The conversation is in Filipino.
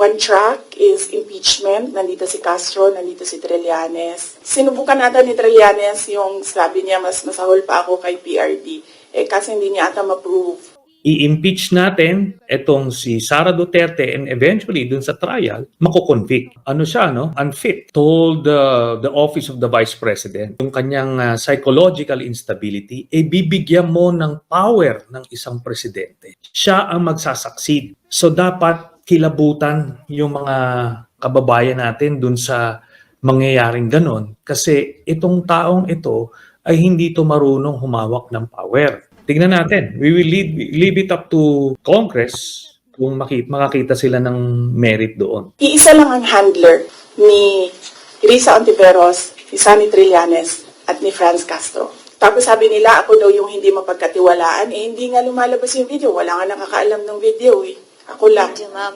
one track is impeachment. Nandito si Castro, nandito si Trillanes. Sinubukan natin ni Trillanes yung sabi niya mas masahol pa ako kay PRD. Kasi hindi niya ata ma-prove. I-impeach natin itong si Sara Duterte and eventually dun sa trial, mako-convict. Ano siya, no? Unfit. Told the office of the Vice President, yung kanyang psychological instability, bibigyan mo ng power ng isang presidente. Siya ang magsasucceed. So dapat kilabutan yung mga kababayan natin dun sa mangyayaring ganon. Kasi itong taong ito ay hindi to marunong humawak ng power. Tingnan natin. We will leave it up to Congress kung makakita sila ng merit doon. Iisa lang ang handler ni Risa Ontiveros, ni Sunny Trillanes, at ni Franz Castro. Tapos sabi nila, ako daw yung hindi mapagkatiwalaan. Hindi nga lumalabas yung video. Wala nga nakakaalam ng video eh. Ako lang. Thank you, ma'am.